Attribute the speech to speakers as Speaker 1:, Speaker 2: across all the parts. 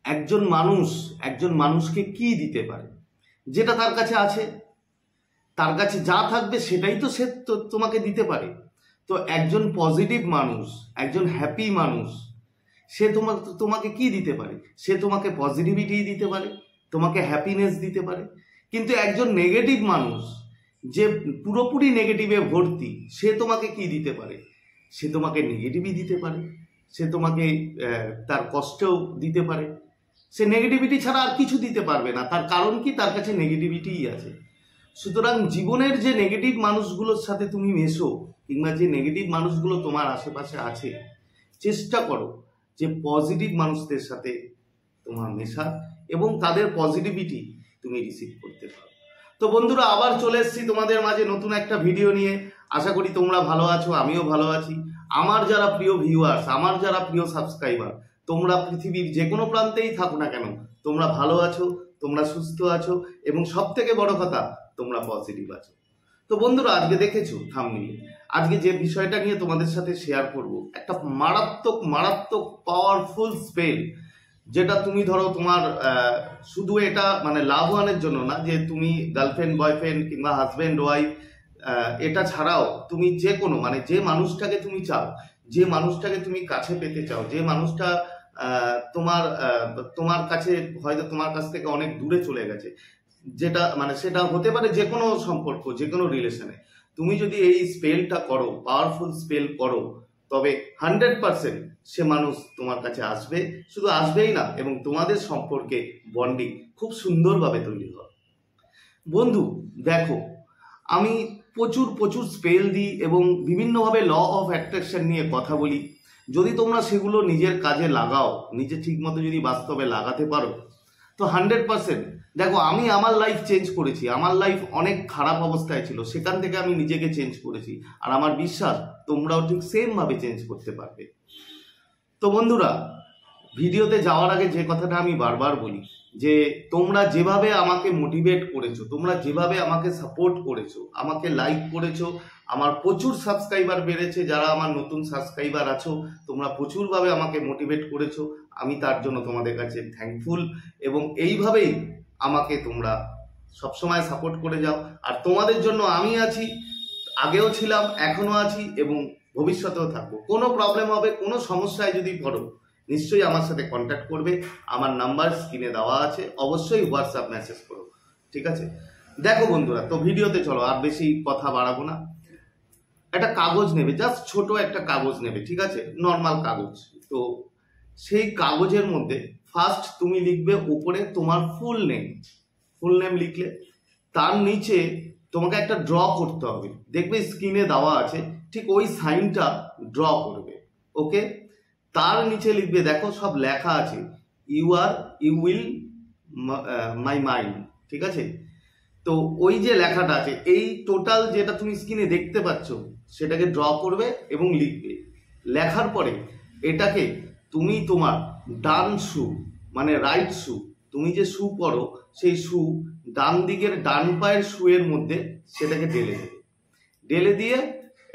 Speaker 1: একজন মানুষকে কি দিতে পারে? যেটা তার কাছে আছে, তার কাছে যা থাকবে সেটাই তো সে তোমাকে দিতে পারে। তো একজন পজিটিভ মানুষ, একজন হ্যাপি মানুষ, সে তোমাকে কি দিতে পারে? সে তোমাকে পজিটিভিটি দিতে পারে, তোমাকে হ্যাপিনেস দিতে পারে। কিন্তু একজন নেগেটিভ মানুষ, যে পুরোপুরি নেগেটিভে ভর্তি, সে তোমাকে কি দিতে পারে? সে তোমাকে নেগেটিভই দিতে পারে, সে তোমাকে তার কষ্টও দিতে পারে। সে নেগেটিভিটি ছাড়া আর কিছু দিতে পারবে না। তার কারণ কি? তার কাছে নেগেটিভিটিই আছে। সুতরাং জীবনের যে নেগেটিভ মানুষগুলোর সাথে তুমি মেশো, কিংবা যে নেগেটিভ মানুষগুলো তোমার আশেপাশে আছে, চেষ্টা করো যে পজিটিভ মানুষদের সাথে তোমার মেশা এবং তাদের পজিটিভিটি তুমি রিসিভ করতে পারো। তো বন্ধুরা, আবার চলে এসেছি তোমাদের মাঝে নতুন একটা ভিডিও নিয়ে। আশা করি তোমরা ভালো আছো, আমিও ভালো আছি। আমার যারা প্রিয় ভিউয়ার্স, আমার যারা প্রিয় সাবস্ক্রাইবার, তোমরা পৃথিবীর যে কোনো প্রান্তেই থাকো না কেন, তোমরা ভালো আছো, তোমরা সুস্থ আছো এবং সব থেকে বড় কথা, তোমরা পজিটিভ আছো। তো বন্ধুরা, আজকে দেখেছো থাম্বনেইলে, আজকে যে বিষয়টা নিয়ে তোমাদের সাথে শেয়ার করব, একটা মারাত্মক পাওয়ারফুল স্পেল, যেটা তুমি ধরো তোমার শুধু এটা মানে লাভ ওয়ানের জন্য না, যে তুমি গার্লফ্রেন্ড বয়ফ্রেন্ড কিংবা হাজব্যান্ড ওয়াইফ, এটা ছাড়াও তুমি যে কোনো মানে যে মানুষটাকে তুমি চাও, যে মানুষটাকে তুমি কাছে পেতে চাও, যে মানুষটা তোমার কাছে হয়তো তোমার কাছ থেকে অনেক দূরে চলে গেছে, যেটা মানে সেটা হতে পারে যে কোনো সম্পর্ক, যে কোনো রিলেশনে, তুমি যদি এই স্পেলটা করো, পাওয়ারফুল স্পেল করো, তবে 100% সে মানুষ তোমার কাছে আসবে। শুধু আসবেই না, এবং তোমাদের সম্পর্কে বন্ডিং খুব সুন্দরভাবে তৈরি হবে। বন্ধু দেখো, আমি প্রচুর স্পেল দিই এবং বিভিন্নভাবে ল অফ অ্যাট্রাকশন নিয়ে কথা বলি। যদি তোমরা সেগুলো নিজের কাজে লাগাও, নিজে ঠিকমতো যদি বাস্তবে লাগাতে পারো, তো 100% দেখো, আমি আমার লাইফ চেঞ্জ করেছি। আমার লাইফ অনেক খারাপ অবস্থায় ছিল, সেখান থেকে আমি নিজেকে চেঞ্জ করেছি। আর আমার বিশ্বাস তোমরাও ঠিক সেমভাবে চেঞ্জ করতে পারবে। তো বন্ধুরা, ভিডিওতে যাওয়ার আগে যে কথাটা আমি বারবার বলি, যে তোমরা যেভাবে আমাকে মোটিভেট করেছো, তোমরা যেভাবে আমাকে সাপোর্ট করেছো, আমাকে লাইক করেছো, আমার প্রচুর সাবস্ক্রাইবার বেড়েছে। যারা আমার নতুন সাবস্ক্রাইবার আছো, তোমরা প্রচুরভাবে আমাকে মোটিভেট করেছো, আমি তার জন্য তোমাদের কাছে থ্যাঙ্কফুল। এবং এইভাবেই আমাকে তোমরা সবসময় সাপোর্ট করে যাও। আর তোমাদের জন্য আমি আছি, আগেও ছিলাম, এখনো আছি এবং ভবিষ্যতেও থাকবো। কোনো প্রবলেম হবে, কোনো সমস্যায় যদি পড়ো, নিশ্চয়ই আমার সাথে কন্ট্যাক্ট করবে। আমার নাম্বার স্ক্রিনে দেওয়া আছে, অবশ্যই হোয়াটসঅ্যাপ মেসেজ করো, ঠিক আছে? দেখো বন্ধুরা, তো ভিডিওতে চলো, আর বেশি কথা বাড়াবো না। একটা কাগজ নেবে, জাস্ট ছোট একটা কাগজ নেবে, ঠিক আছে? নর্মাল কাগজ। তো সেই কাগজের মধ্যে ফার্স্ট তুমি লিখবে উপরে তোমার ফুল নেম লিখলে, তার নিচে তোমাকে একটা ড্র করতে হবে। দেখবে স্ক্রিনে দেওয়া আছে, ঠিক ওই সাইনটা ড্র করবে, ওকে? তার নিচে লিখবে, দেখো সব লেখা আছে, ইউ উইল মাই মাইন্ড, ঠিক আছে? তো ওই যে লেখাটা আছে, এই টোটাল যেটা তুমি স্ক্রিনে দেখতে পাচ্ছ, সেটাকে ড্র করবে এবং লিখবে। লেখার পরে এটাকে তুমি তোমার ডান শু মানে রাইট শু, তুমি যে শু পরো সেই শু ডান দিকের ডান পায়ের শুয়ের মধ্যে সেটাকে ঢেলে দিয়ে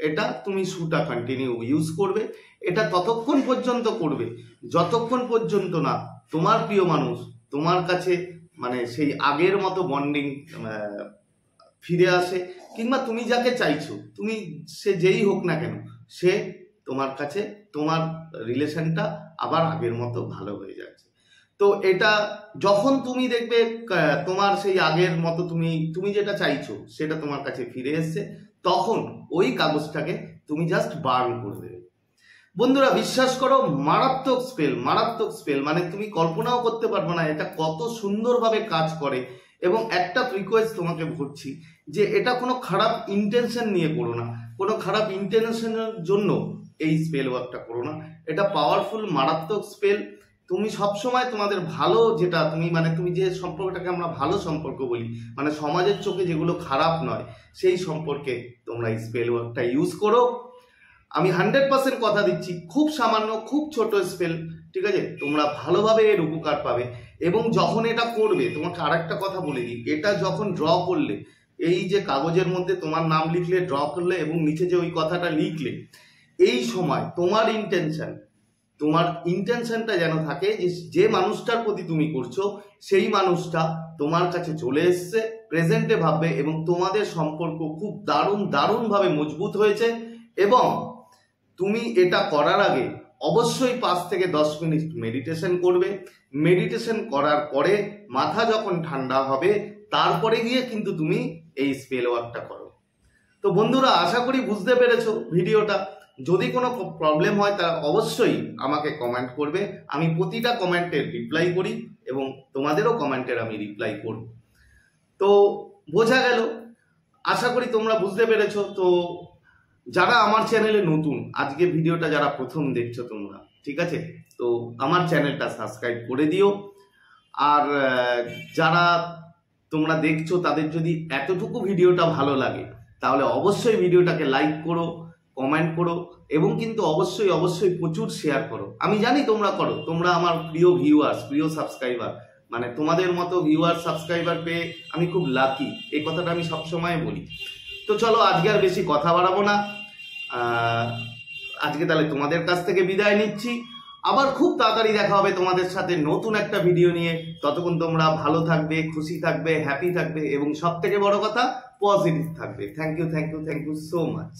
Speaker 1: এটা তুমি শুটা কন্টিনিউ ইউজ করবে। এটা ততক্ষণ পর্যন্ত করবে যতক্ষণ পর্যন্ত না তোমার প্রিয় মানুষ তোমার কাছে মানে সেই আগের মতো বন্ডিং ফিরে আসে, কিংবা তুমি যাকে চাইছো, তুমি সে যেই হোক না কেন, সে তোমার কাছে তোমার রিলেশনটা আবার আগের মতো ভালো হয়ে যাচ্ছে। তো এটা যখন তুমি দেখবে তোমার সেই আগের মতো তুমি যেটা চাইছো সেটা তোমার কাছে ফিরে এসছে, তখন ওই কাগজটাকে তুমি জাস্ট বার্ন করে দেবে। বন্ধুরা বিশ্বাস করো, মারাত্মক স্পেল মানে তুমি কল্পনাও করতে পারবে না এটা কত সুন্দরভাবে কাজ করে। এবং একটা রিকোয়েস্ট তোমাকে করছি, যে এটা কোনো খারাপ ইন্টেনশন নিয়ে করো না, কোনো খারাপ ইন্টেনশনের জন্য এই স্পেল ওয়ার্কটা করো না। এটা পাওয়ারফুল মারাত্মক স্পেল। তুমি সবসময় তোমাদের ভালো, যেটা তুমি যে সম্পর্কটাকে আমরা ভালো সম্পর্ক বলি, মানে সমাজের চোখে যেগুলো খারাপ নয়, সেই সম্পর্কে তোমরা এই স্পেল ওয়ার্কটা ইউজ করো। আমি 100% কথা দিচ্ছি, খুব সামান্য, খুব ছোট স্পেল, ঠিক আছে? তোমরা ভালোভাবে এর উপকার পাবে। এবং যখন এটা করবে, তোমাকে আরেকটা কথা বলে দিই, এটা যখন ড্র করলে, এই যে কাগজের মধ্যে তোমার নাম লিখলে, ড্র করলে এবং নিচে যে ওই কথাটা লিখলে, এই সময় তোমার ইন্টেনশন তোমার ইন্টেনশনটা যেন থাকে যে মানুষটার প্রতি তুমি করছো সেই মানুষটা তোমার কাছে চলে এসছে, প্রেজেন্টে ভাববে এবং তোমাদের সম্পর্ক খুব দারুণভাবে মজবুত হয়েছে। এবং তুমি এটা করার আগে অবশ্যই 5 থেকে 10 মিনিট মেডিটেশন করবে। মেডিটেশন করার পরে মাথা যখন ঠান্ডা হবে তারপরে গিয়ে কিন্তু তুমি এই স্পেল ওয়ার্কটা করো। তো বন্ধুরা, আশা করি বুঝতে পেরেছো ভিডিওটা। যদি কোনো প্রবলেম হয় তা অবশ্যই আমাকে কমেন্ট করবে, আমি প্রতিটা কমেন্টের রিপ্লাই করি এবং তোমাদেরও কমেন্টের আমি রিপ্লাই করব। তো বোঝা গেল, আশা করি তোমরা বুঝতে পেরেছো। তো যারা আমার চ্যানেলে নতুন, আজকে ভিডিওটা যারা প্রথম দেখছো তোমরা, ঠিক আছে, তো আমার চ্যানেলটা সাবস্ক্রাইব করে দিও। আর যারা তোমরা দেখছো তাদের যদি এতটুকু ভিডিওটা ভালো লাগে তাহলে অবশ্যই ভিডিওটাকে লাইক করো, কমেন্ট করো এবং কিন্তু অবশ্যই প্রচুর শেয়ার করো। আমি জানি তোমরা করো, তোমরা আমার প্রিয় ভিউয়ার্স, প্রিয় সাবস্ক্রাইবার, মানে তোমাদের মতো ভিউয়ার সাবস্ক্রাইবার পেয়ে আমি খুব লাকি, এই কথাটা আমি সবসময় বলি। তো চলো, আজকে আর বেশি কথা বাড়াবো না, আজকে তাহলে তোমাদের কাছ থেকে বিদায় নিচ্ছি। আবার খুব তাড়াতাড়ি দেখা হবে তোমাদের সাথে নতুন একটা ভিডিও নিয়ে। ততক্ষণ তোমরা ভালো থাকবে, খুশি থাকবে, হ্যাপি থাকবে এবং সব থেকে বড় কথা পজিটিভ থাকবে। Thank you so much.